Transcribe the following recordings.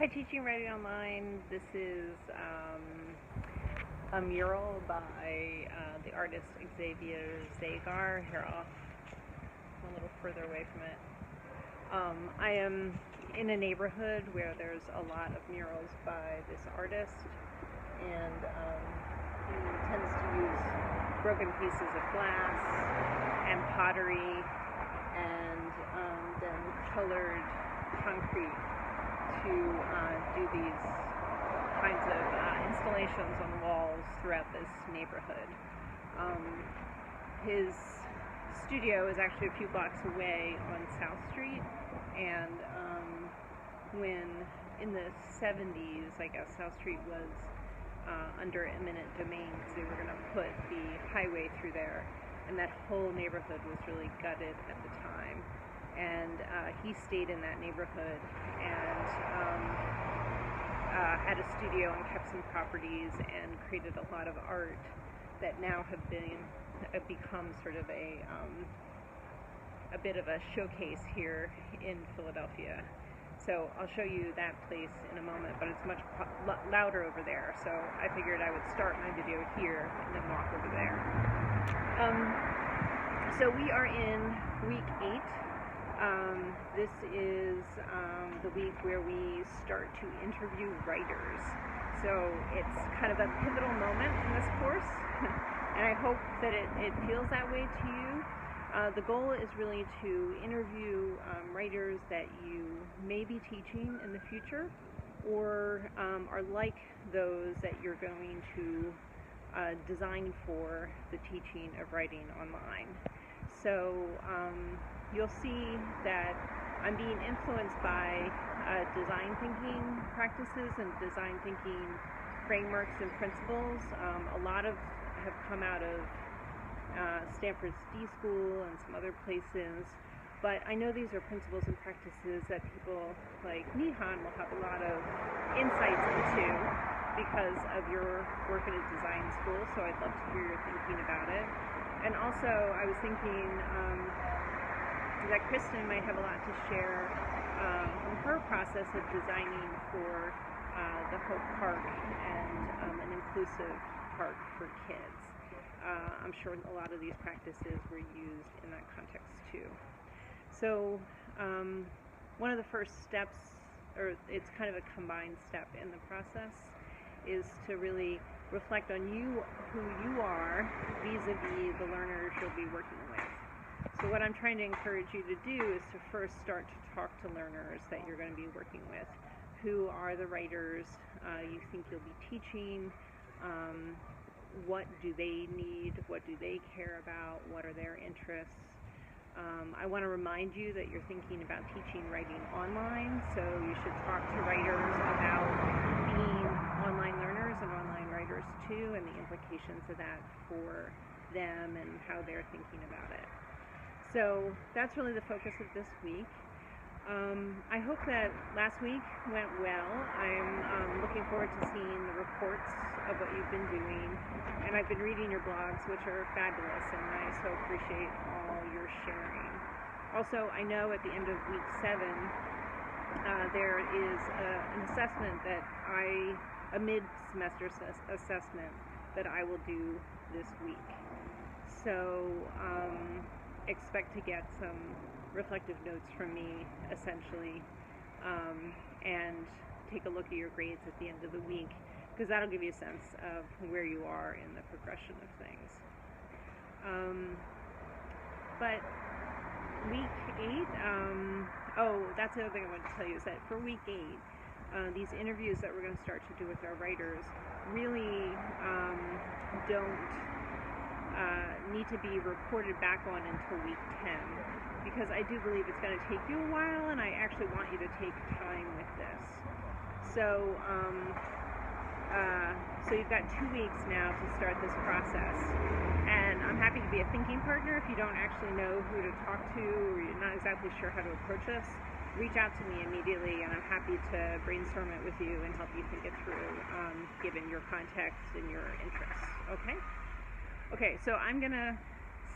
Hi, Teaching Writing Online. This is a mural by the artist Xavier Zagar. Here, I'm a little further away from it. I am in a neighborhood where there's a lot of murals by this artist, and he tends to use broken pieces of glass and pottery and then colored concrete to do these kinds of installations on walls throughout this neighborhood. His studio is actually a few blocks away on South Street, and when in the 70s, I guess, South Street was under eminent domain because they were going to put the highway through there, and that whole neighborhood was really gutted at the time. And he stayed in that neighborhood and had a studio and kept some properties and created a lot of art that now have become sort of a bit of a showcase here in Philadelphia. So I'll show you that place in a moment, but it's much louder over there. So I figured I would start my video here and then walk over there. So we are in week 8. This is the week where we start to interview writers. So it's kind of a pivotal moment in this course, and I hope that it feels that way to you. The goal is really to interview writers that you may be teaching in the future, or are like those that you're going to design for the teaching of writing online. So you'll see that I'm being influenced by design thinking practices and design thinking frameworks and principles. A lot of have come out of Stanford's D School and some other places, but I know these are principles and practices that people like Nihan will have a lot of insights into because of your work at a design school, so I'd love to hear your thinking about it. And also, I was thinking that Kristen might have a lot to share from her process of designing for the Hope Park and an inclusive park for kids. I'm sure a lot of these practices were used in that context too. So one of the first steps, or it's kind of a combined step in the process, is to really reflect on who you are vis-a-vis the learners you'll be working with. So what I'm trying to encourage you to do is to first start to talk to learners that you're going to be working with. Who are the writers you think you'll be teaching? What do they need? What do they care about? What are their interests? I want to remind you that you're thinking about teaching writing online, so you should talk to writers about being online learners and online writers too, and the implications of that for them and how they're thinking about it. So that's really the focus of this week. I hope that last week went well. I'm looking forward to seeing the reports of what you've been doing, and I've been reading your blogs, which are fabulous, and I so appreciate all your sharing. Also, I know at the end of week 7 there is an assessment that a mid-semester assessment that I will do this week. So expect to get some reflective notes from me, essentially, and take a look at your grades at the end of the week, because that'll give you a sense of where you are in the progression of things. But week 8, that's the other thing I wanted to tell you, is that for week 8, these interviews that we're going to start to do with our writers really don't need to be reported back on until week 10, because I do believe it's going to take you a while, and I actually want you to take time with this. So you've got 2 weeks now to start this process, and I'm happy to be a thinking partner. If you don't actually know who to talk to, or you're not exactly sure how to approach this, reach out to me immediately, and I'm happy to brainstorm it with you and help you think it through, given your context and your interests. Okay, so I'm going to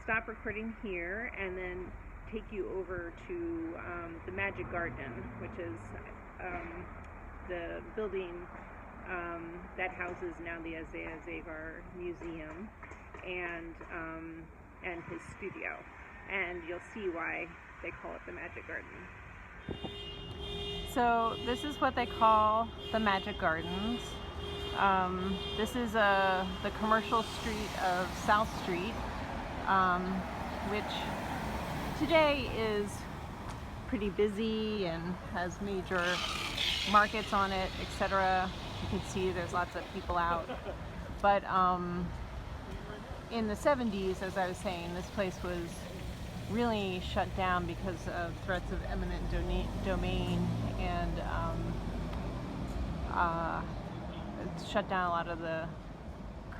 stop recording here and then take you over to the Magic Garden, which is the building that houses now the Isaiah Zagar Museum and his studio. And you'll see why they call it the Magic Garden. So this is what they call the Magic Gardens. This is the commercial street of South Street, which today is pretty busy and has major markets on it, etc. You can see there's lots of people out. But in the 70s, as I was saying, this place was really shut down because of threats of eminent domain, and it shut down a lot of the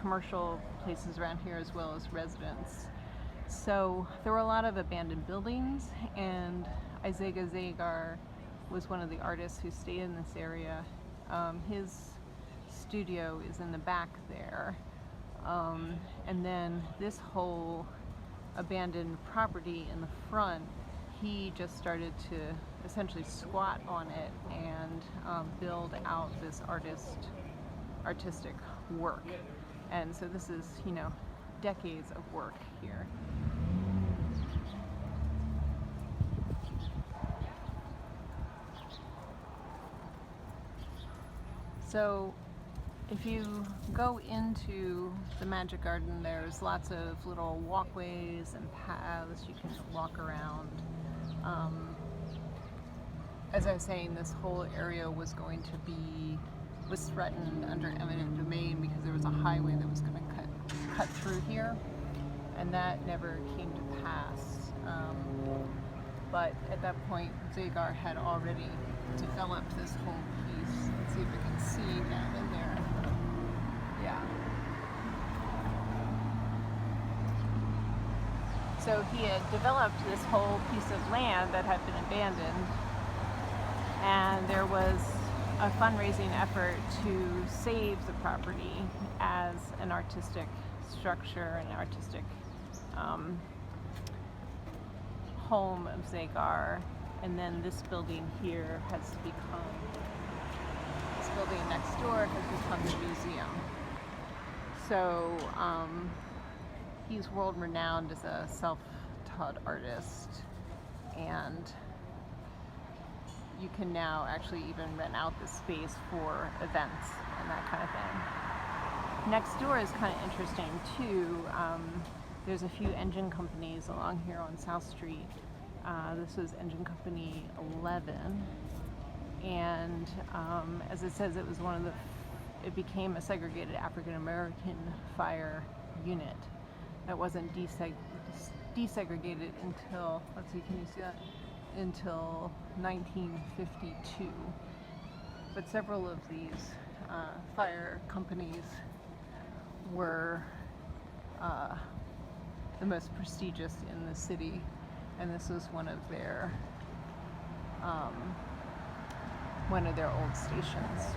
commercial places around here as well as residents. So there were a lot of abandoned buildings, and Isaiah Zagar was one of the artists who stayed in this area. His studio is in the back there, and then this whole abandoned property in the front, he just started to essentially squat on it and build out this artistic work. And so this is, you know, decades of work here. So if you go into the Magic Garden, there's lots of little walkways and paths you can walk around. As I was saying, this whole area was threatened under eminent domain because there was a highway that was going to cut through here, and that never came to pass. But at that point, Zagar had already developed this whole piece. Let's see if we can see down in there. Yeah. So he had developed this whole piece of land that had been abandoned, and there was a fundraising effort to save the property as an artistic structure, an artistic home of Zagar. And then this building here has become, this building next door has become the museum. So he's world renowned as a self-taught artist, and you can now actually even rent out the space for events and that kind of thing. Next door is kind of interesting too. There's a few engine companies along here on South Street. This was Engine Company 11, and as it says, it became a segregated African American fire unit that wasn't desegregated until, let's see, can you see that? Until 1952. But several of these fire companies were the most prestigious in the city, and this was one of their old stations.